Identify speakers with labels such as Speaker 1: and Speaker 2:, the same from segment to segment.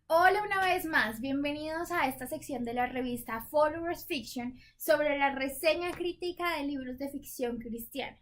Speaker 1: Hola una vez más, bienvenidos a esta sección de la revista Followers Fiction sobre la reseña crítica de libros de ficción cristiana.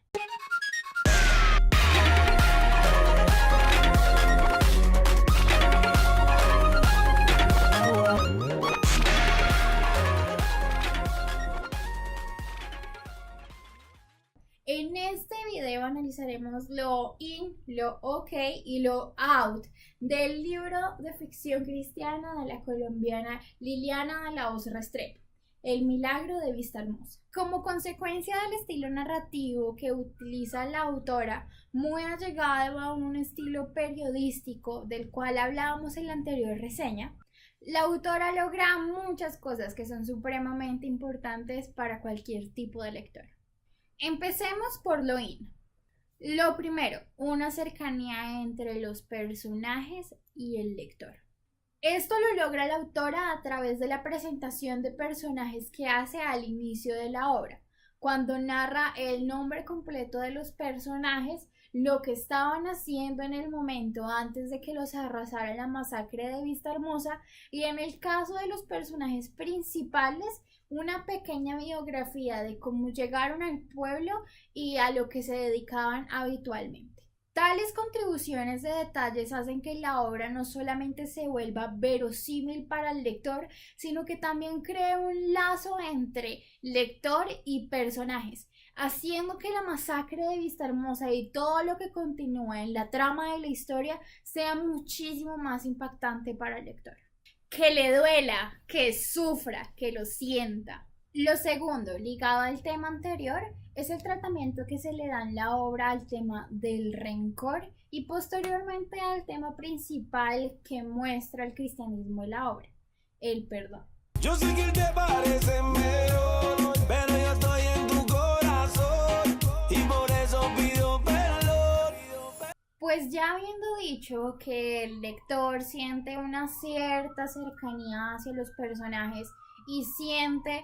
Speaker 1: En este video analizaremos lo in, lo ok y lo out del libro de ficción cristiana de la colombiana Liliana de la Hoz Restrepo, El milagro de Vista Hermosa. Como consecuencia del estilo narrativo que utiliza la autora, muy allegado a un estilo periodístico del cual hablábamos en la anterior reseña, la autora logra muchas cosas que son supremamente importantes para cualquier tipo de lector. Empecemos por lo in. Lo primero, una cercanía entre los personajes y el lector. Esto lo logra la autora a través de la presentación de personajes que hace al inicio de la obra, cuando narra el nombre completo de los personajes, lo que estaban haciendo en el momento antes de que los arrasara la masacre de Vista Hermosa, y en el caso de los personajes principales, una pequeña biografía de cómo llegaron al pueblo y a lo que se dedicaban habitualmente. Tales contribuciones de detalles hacen que la obra no solamente se vuelva verosímil para el lector, sino que también cree un lazo entre lector y personajes, haciendo que la masacre de Vista Hermosa y todo lo que continúa en la trama de la historia sea muchísimo más impactante para el lector. Que le duela, que sufra, que lo sienta. Lo segundo, ligado al tema anterior, es el tratamiento que se le da en la obra al tema del rencor y posteriormente al tema principal que muestra el cristianismo en la obra, el perdón. Yo sé que te parece mejor, pero yo estoy en tu corazón y por eso pido perdón. Pues ya habiendo dicho que el lector siente una cierta cercanía hacia los personajes y siente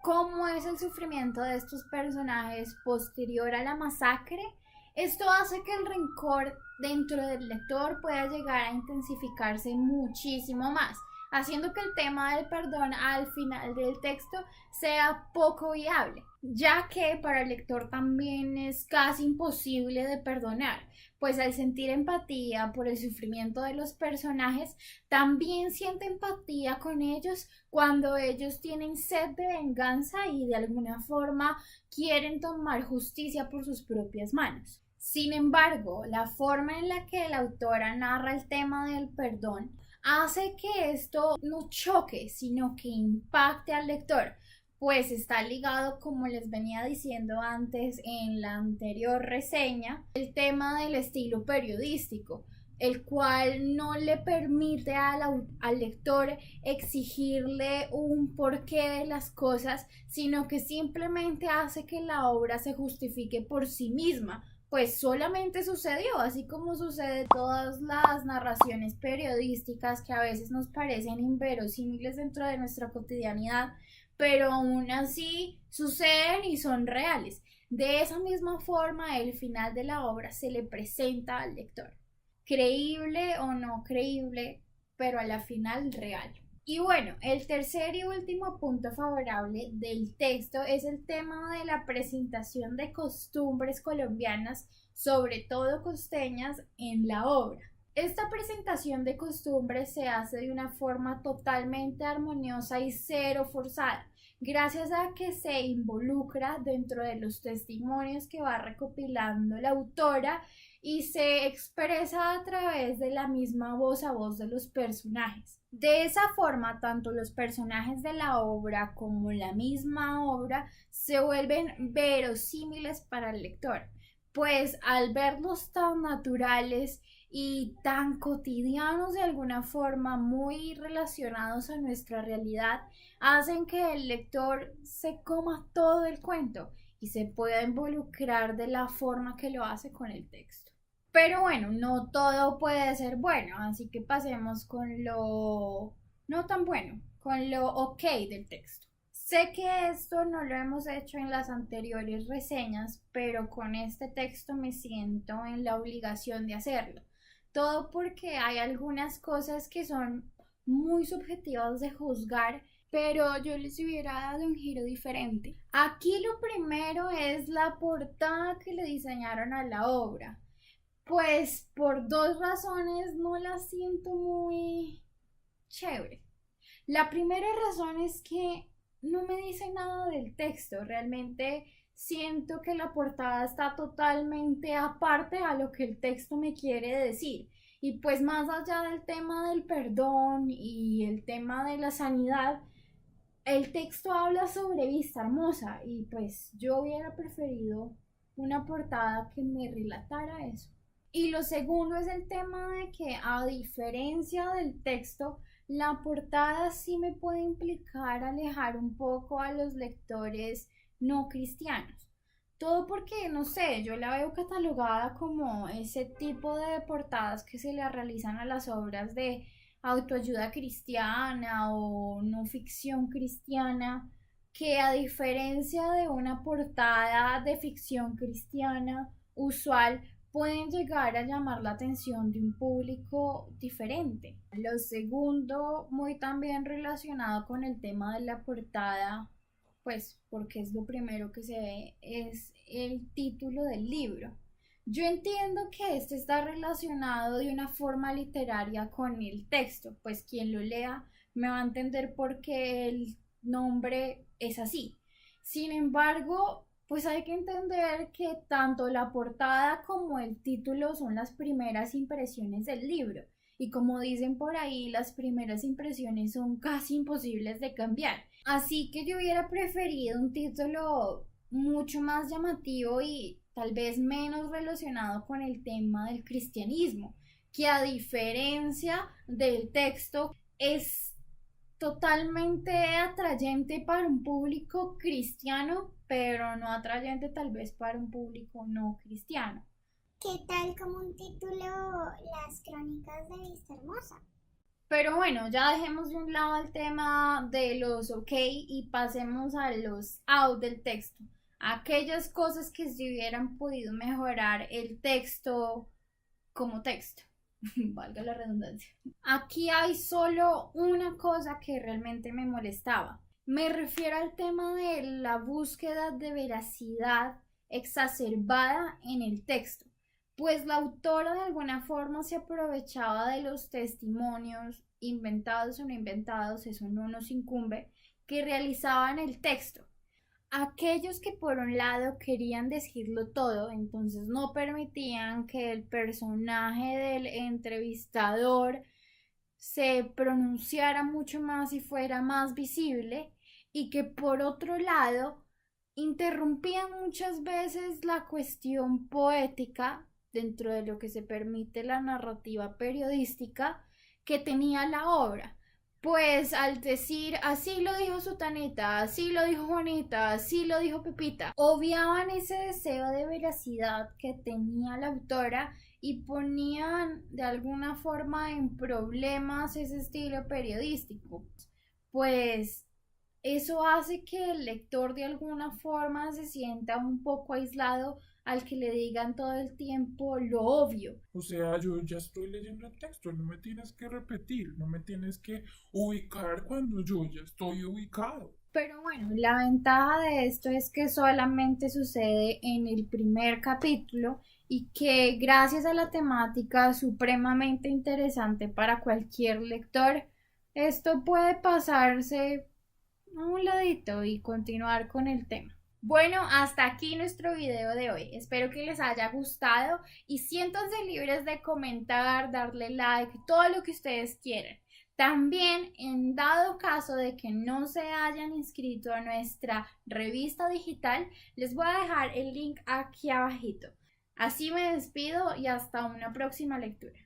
Speaker 1: cómo es el sufrimiento de estos personajes posterior a la masacre, esto hace que el rencor dentro del lector pueda llegar a intensificarse muchísimo más, haciendo que el tema del perdón al final del texto sea poco viable, ya que para el lector también es casi imposible de perdonar, pues al sentir empatía por el sufrimiento de los personajes, también siente empatía con ellos cuando ellos tienen sed de venganza y de alguna forma quieren tomar justicia por sus propias manos. Sin embargo, la forma en la que la autora narra el tema del perdón hace que esto no choque, sino que impacte al lector, pues está ligado, como les venía diciendo antes en la anterior reseña, el tema del estilo periodístico, el cual no le permite al lector exigirle un porqué de las cosas, sino que simplemente hace que la obra se justifique por sí misma, pues solamente sucedió, así como sucede todas las narraciones periodísticas que a veces nos parecen inverosímiles dentro de nuestra cotidianidad, pero aún así suceden y son reales. De esa misma forma, el final de la obra se le presenta al lector, creíble o no creíble, pero a la final real. Y bueno, el tercer y último punto favorable del texto es el tema de la presentación de costumbres colombianas, sobre todo costeñas, en la obra. Esta presentación de costumbres se hace de una forma totalmente armoniosa y cero forzada, gracias a que se involucra dentro de los testimonios que va recopilando la autora y se expresa a través de la misma voz a voz de los personajes. De esa forma, tanto los personajes de la obra como la misma obra se vuelven verosímiles para el lector, pues al verlos tan naturales y tan cotidianos, de alguna forma muy relacionados a nuestra realidad, hacen que el lector se coma todo el cuento y se pueda involucrar de la forma que lo hace con el texto. Pero bueno, no todo puede ser bueno, así que pasemos con lo no tan bueno, con lo ok del texto. Sé que esto no lo hemos hecho en las anteriores reseñas, pero con este texto me siento en la obligación de hacerlo. Todo porque hay algunas cosas que son muy subjetivas de juzgar, pero yo les hubiera dado un giro diferente. Aquí lo primero es la portada que le diseñaron a la obra. Pues por dos razones no la siento muy chévere. La primera razón es que no me dice nada del texto. Realmente siento que la portada está totalmente aparte a lo que el texto me quiere decir. Y pues más allá del tema del perdón y el tema de la sanidad, el texto habla sobre Vista Hermosa y pues yo hubiera preferido una portada que me relatara eso. Y lo segundo es el tema de que, a diferencia del texto, la portada sí me puede implicar alejar un poco a los lectores no cristianos. Todo porque, no sé, yo la veo catalogada como ese tipo de portadas que se le realizan a las obras de autoayuda cristiana o no ficción cristiana, que a diferencia de una portada de ficción cristiana usual, pueden llegar a llamar la atención de un público diferente. Lo segundo, muy también relacionado con el tema de la portada, pues porque es lo primero que se ve, es el título del libro. Yo entiendo que este está relacionado de una forma literaria con el texto, pues quien lo lea me va a entender por qué el nombre es así. Sin embargo, pues hay que entender que tanto la portada como el título son las primeras impresiones del libro. Y como dicen por ahí, las primeras impresiones son casi imposibles de cambiar. Así que yo hubiera preferido un título mucho más llamativo y tal vez menos relacionado con el tema del cristianismo, que a diferencia del texto es totalmente atrayente para un público cristiano, pero no atrayente tal vez para un público no cristiano.
Speaker 2: ¿Qué tal como un título Las Crónicas de Vista Hermosa?
Speaker 1: Pero bueno, ya dejemos de un lado el tema de los ok y pasemos a los out del texto. Aquellas cosas que se hubieran podido mejorar el texto como texto. Valga la redundancia. Aquí hay solo una cosa que realmente me molestaba. Me refiero al tema de la búsqueda de veracidad exacerbada en el texto, pues la autora de alguna forma se aprovechaba de los testimonios, inventados o no inventados, eso no nos incumbe, que realizaban el texto. Aquellos que por un lado querían decirlo todo, entonces no permitían que el personaje del entrevistador se pronunciara mucho más y fuera más visible, y que por otro lado interrumpían muchas veces la cuestión poética dentro de lo que se permite la narrativa periodística que tenía la obra. Pues al decir así lo dijo Sutanita, así lo dijo Juanita, así lo dijo Pepita, obviaban ese deseo de veracidad que tenía la autora y ponían de alguna forma en problemas ese estilo periodístico. Pues eso hace que el lector de alguna forma se sienta un poco aislado al que le digan todo el tiempo lo obvio.
Speaker 3: O sea, yo ya estoy leyendo el texto, no me tienes que repetir, no me tienes que ubicar cuando yo ya estoy ubicado.
Speaker 1: Pero bueno, la ventaja de esto es que solamente sucede en el primer capítulo y que gracias a la temática supremamente interesante para cualquier lector, esto puede pasarse a un ladito y continuar con el tema. Bueno, hasta aquí nuestro video de hoy. Espero que les haya gustado y siéntanse libres de comentar, darle like, todo lo que ustedes quieran. También, en dado caso de que no se hayan inscrito a nuestra revista digital, les voy a dejar el link aquí abajito. Así me despido y hasta una próxima lectura.